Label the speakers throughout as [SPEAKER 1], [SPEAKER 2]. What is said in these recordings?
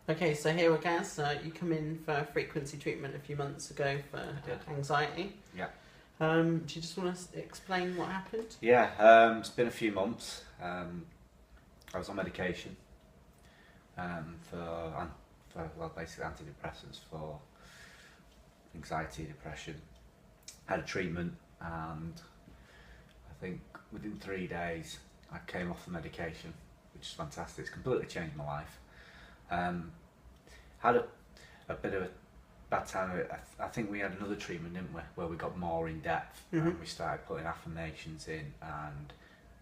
[SPEAKER 1] Okay, so here again, so you come in for frequency treatment a few months ago for anxiety.
[SPEAKER 2] Yeah.
[SPEAKER 1] Do you just want to explain what happened?
[SPEAKER 2] Yeah, it's been a few months. I was on medication for basically antidepressants for anxiety, depression. Had a treatment, and I think within 3 days I came off the medication, which is fantastic. It's completely changed my life. Had a bit of a bad time. I think we had another treatment, didn't we, where we got more in depth and we started putting affirmations in and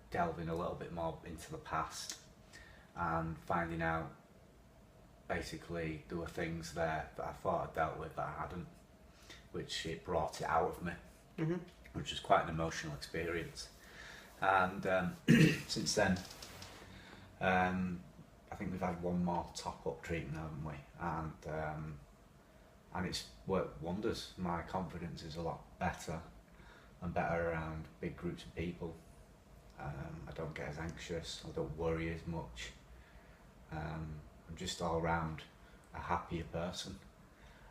[SPEAKER 2] delving a little bit more into the past and finding out basically there were things there that I thought I'd dealt with that I hadn't, which it brought it out of me, which was quite an emotional experience. And since then, I think we've had one more top-up treatment, haven't we? And it's worked wonders. My confidence is a lot better. I'm better around big groups of people. I don't get as anxious. I don't worry as much. I'm just all round a happier person.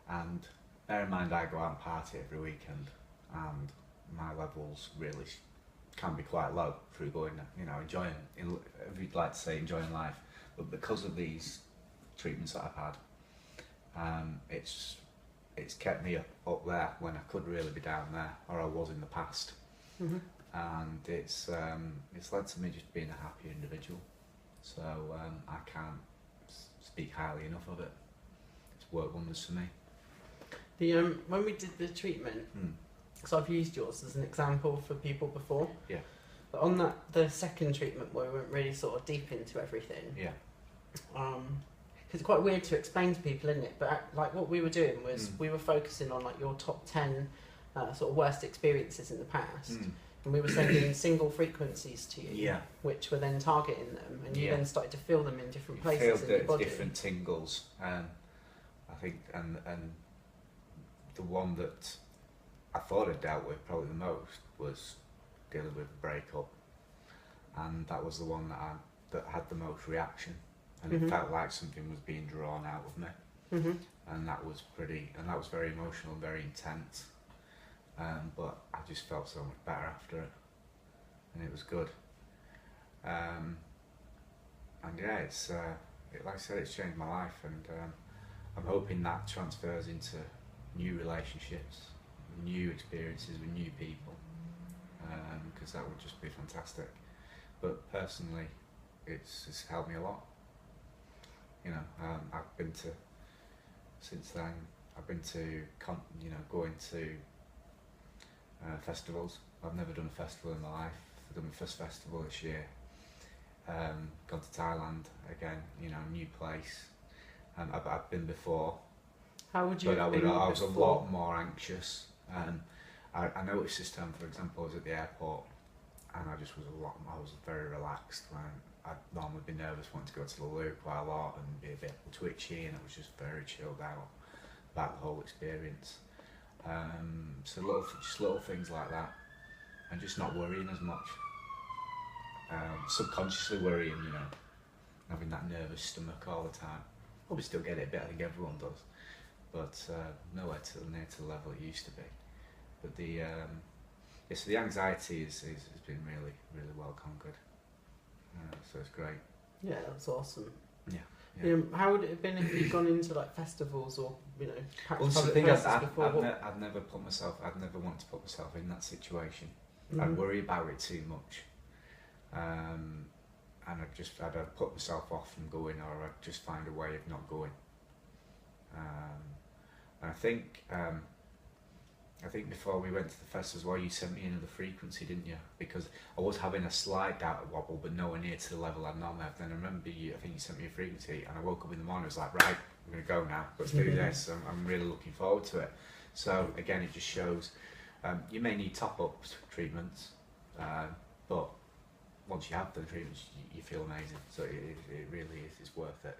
[SPEAKER 2] And bear in mind, I go out and party every weekend, and my levels really can be quite low through going, enjoying, if you'd like to say enjoying life. But because of these treatments that I've had, it's kept me up there when I could really be down there, or I was in the past. And it's led to me just being a happier individual. So I can't speak highly enough of it. It's worked wonders for me.
[SPEAKER 1] When we did the treatment, so I've used yours as an example for people before.
[SPEAKER 2] Yeah.
[SPEAKER 1] But on the second treatment where we went really sort of deep into everything.
[SPEAKER 2] Yeah.
[SPEAKER 1] Because it's quite weird to explain to people, isn't it? But like what we were doing was we were focusing on like your top 10 sort of worst experiences in the past. And we were sending single frequencies to you, which were then targeting them, and you then started to feel them in different places in your body.
[SPEAKER 2] Different tingles, I think, and the one that I thought I dealt with probably the most was dealing with a breakup, and that was the one that had the most reaction, and it felt like something was being drawn out of me, and that was very emotional, very intense. But I just felt so much better after it, and it was good. And yeah, like I said, it's changed my life, and I'm hoping that transfers into new relationships, new experiences with new people, because that would just be fantastic. But personally, it's helped me a lot. Since then, I've been to going to festivals. I've never done a festival in my life. I've done my first festival this year. Gone to Thailand again, new place. I've been before.
[SPEAKER 1] How would you
[SPEAKER 2] but
[SPEAKER 1] have been
[SPEAKER 2] I was
[SPEAKER 1] before?
[SPEAKER 2] A lot more anxious. I noticed this time, for example, I was at the airport, and I was very relaxed. When I'd normally be nervous wanting to go to the loo quite a lot and be a bit twitchy, and I was just very chilled out about the whole experience. So little things like that, and just not worrying as much. Subconsciously worrying, having that nervous stomach all the time. Probably still get it a bit, I think everyone does, but nowhere near to the level it used to be. But so the anxiety has been really, really well conquered. So it's great.
[SPEAKER 1] Yeah, that's awesome.
[SPEAKER 2] Yeah.
[SPEAKER 1] How would it have been if you'd gone into like festivals or
[SPEAKER 2] Well,
[SPEAKER 1] public
[SPEAKER 2] the
[SPEAKER 1] places
[SPEAKER 2] thing
[SPEAKER 1] before?
[SPEAKER 2] I've never wanted to put myself in that situation. I'd worry about it too much, and I'd put myself off from going, or I'd just find a way of not going. And I think before we went to the festival as well, you sent me another frequency, didn't you? Because I was having a slight doubt wobble, but nowhere near to the level I'd normally have. Then I remember I think you sent me a frequency, and I woke up in the morning, I was like, right, I'm going to go now, let's do this. I'm really looking forward to it. So again, it just shows you may need top-up treatments, but once you have the treatments, you feel amazing. So it really is, it's worth it.